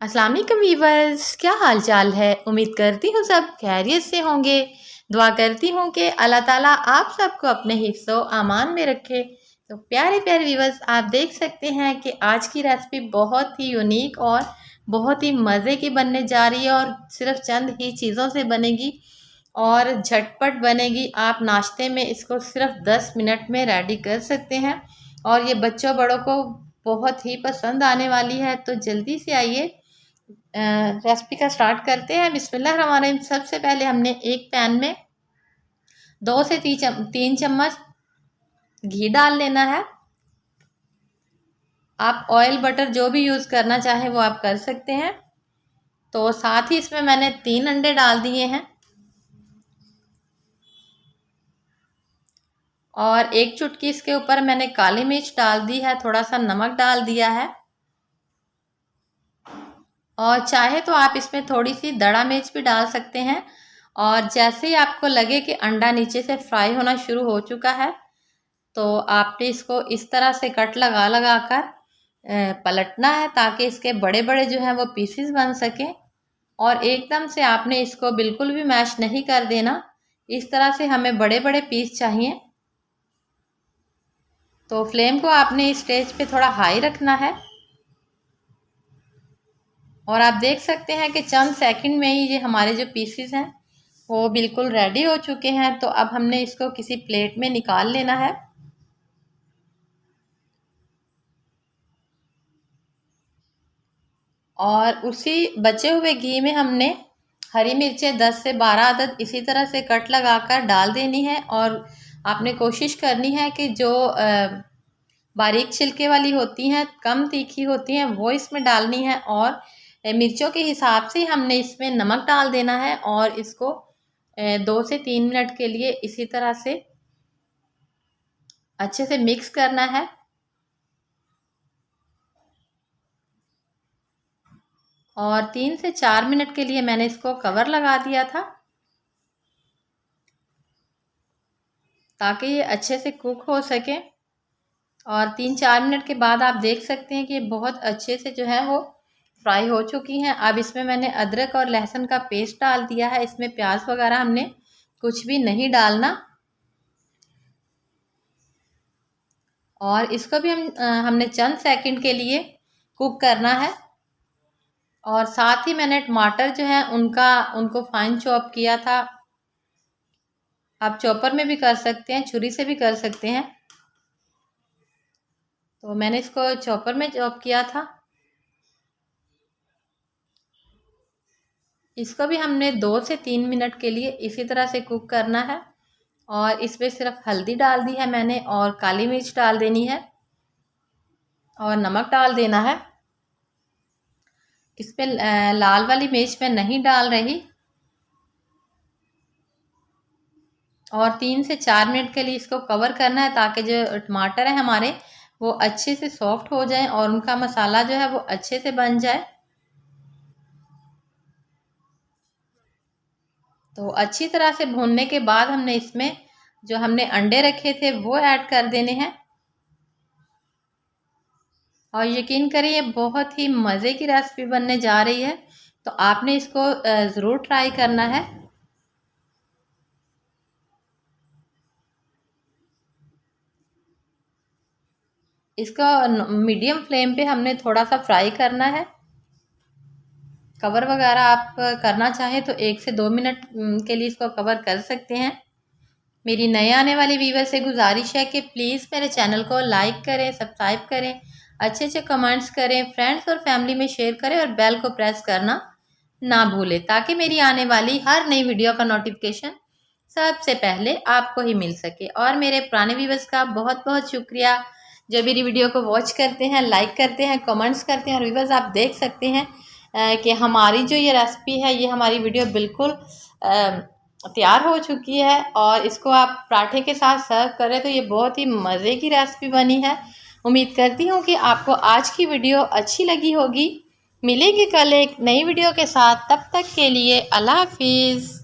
अस्सलाम वालेकुम वीवर्स, क्या हाल चाल है। उम्मीद करती हूँ सब खैरियत से होंगे। दुआ करती हूँ कि अल्लाह ताला आप सबको अपने हिफ्ज़ व अमान में रखे। तो प्यारे प्यारे वीवर्स, आप देख सकते हैं कि आज की रेसिपी बहुत ही यूनिक और बहुत ही मज़े की बनने जा रही है और सिर्फ चंद ही चीज़ों से बनेगी और झटपट बनेगी। आप नाश्ते में इसको सिर्फ 10 मिनट में रेडी कर सकते हैं और ये बच्चों बड़ों को बहुत ही पसंद आने वाली है। तो जल्दी से आइए रेसिपी का स्टार्ट करते हैं। बिस्मिल्लाहिर्रहमानिर्रहीम। सबसे पहले हमने एक पैन में 2 से 3 चम्मच घी डाल लेना है। आप ऑयल बटर जो भी यूज़ करना चाहे वो आप कर सकते हैं। तो साथ ही इसमें मैंने 3 अंडे डाल दिए हैं और 1 चुटकी इसके ऊपर मैंने काली मिर्च डाल दी है, थोड़ा सा नमक डाल दिया है और चाहे तो आप इसमें थोड़ी सी दड़ा मिर्च भी डाल सकते हैं। और जैसे ही आपको लगे कि अंडा नीचे से फ्राई होना शुरू हो चुका है तो आपने इसको इस तरह से कट लगा लगा कर पलटना है ताकि इसके बड़े बड़े जो हैं वो पीसेस बन सकें। और एकदम से आपने इसको बिल्कुल भी मैश नहीं कर देना, इस तरह से हमें बड़े बड़े पीस चाहिए। तो फ्लेम को आपने इस स्टेज पे थोड़ा हाई रखना है और आप देख सकते हैं कि चंद सेकंड में ही ये हमारे जो पीसेस हैं वो बिल्कुल रेडी हो चुके हैं। तो अब हमने इसको किसी प्लेट में निकाल लेना है और उसी बचे हुए घी में हमने हरी मिर्चें 10 से 12 अदद इसी तरह से कट लगाकर डाल देनी है। और आपने कोशिश करनी है कि जो बारीक छिलके वाली होती हैं, कम तीखी होती हैं, वो इसमें डालनी है। और मिर्चों के हिसाब से हमने इसमें नमक डाल देना है और इसको 2 से 3 मिनट के लिए इसी तरह से अच्छे से मिक्स करना है। और 3 से 4 मिनट के लिए मैंने इसको कवर लगा दिया था ताकि ये अच्छे से कुक हो सके। और 3-4 मिनट के बाद आप देख सकते हैं कि ये बहुत अच्छे से जो है वो फ्राई हो चुकी हैं। अब इसमें मैंने अदरक और लहसुन का पेस्ट डाल दिया है। इसमें प्याज वगैरह हमने कुछ भी नहीं डालना और इसको भी हमने चंद सेकंड के लिए कुक करना है। और साथ ही मैंने टमाटर जो है उनको फाइन चॉप किया था। आप चॉपर में भी कर सकते हैं, छुरी से भी कर सकते हैं। तो मैंने इसको चॉपर में चॉप किया था। इसको भी हमने 2 से 3 मिनट के लिए इसी तरह से कुक करना है और इसमें सिर्फ हल्दी डाल दी है मैंने और काली मिर्च डाल देनी है और नमक डाल देना है। इसमें लाल वाली मिर्च मैं नहीं डाल रही। और 3 से 4 मिनट के लिए इसको कवर करना है ताकि जो टमाटर है हमारे वो अच्छे से सॉफ्ट हो जाएं और उनका मसाला जो है वो अच्छे से बन जाए। तो अच्छी तरह से भूनने के बाद हमने इसमें जो हमने अंडे रखे थे वो ऐड कर देने हैं। और यकीन करिए ये बहुत ही मज़े की रेसिपी बनने जा रही है, तो आपने इसको ज़रूर ट्राई करना है। इसका मीडियम फ्लेम पे हमने थोड़ा सा फ्राई करना है। कवर वगैरह आप करना चाहें तो 1 से 2 मिनट के लिए इसको कवर कर सकते हैं। मेरी नए आने वाली व्यूवर से गुजारिश है कि प्लीज़ मेरे चैनल को लाइक करें, सब्सक्राइब करें, अच्छे अच्छे कमेंट्स करें, फ्रेंड्स और फैमिली में शेयर करें और बेल को प्रेस करना ना भूलें ताकि मेरी आने वाली हर नई वीडियो का नोटिफिकेशन सबसे पहले आपको ही मिल सके। और मेरे पुराने व्यूवर्स का बहुत बहुत शुक्रिया जो मेरी वीडियो को वॉच करते हैं, लाइक करते हैं, कमेंट्स करते हैं। और व्यूवर्स आप देख सकते हैं कि हमारी जो ये रेसिपी है, ये हमारी वीडियो बिल्कुल तैयार हो चुकी है और इसको आप पराठे के साथ सर्व करें तो ये बहुत ही मज़े की रेसिपी बनी है। उम्मीद करती हूँ कि आपको आज की वीडियो अच्छी लगी होगी। मिलेंगे कल एक नई वीडियो के साथ, तब तक के लिए अल्लाह हाफिज़।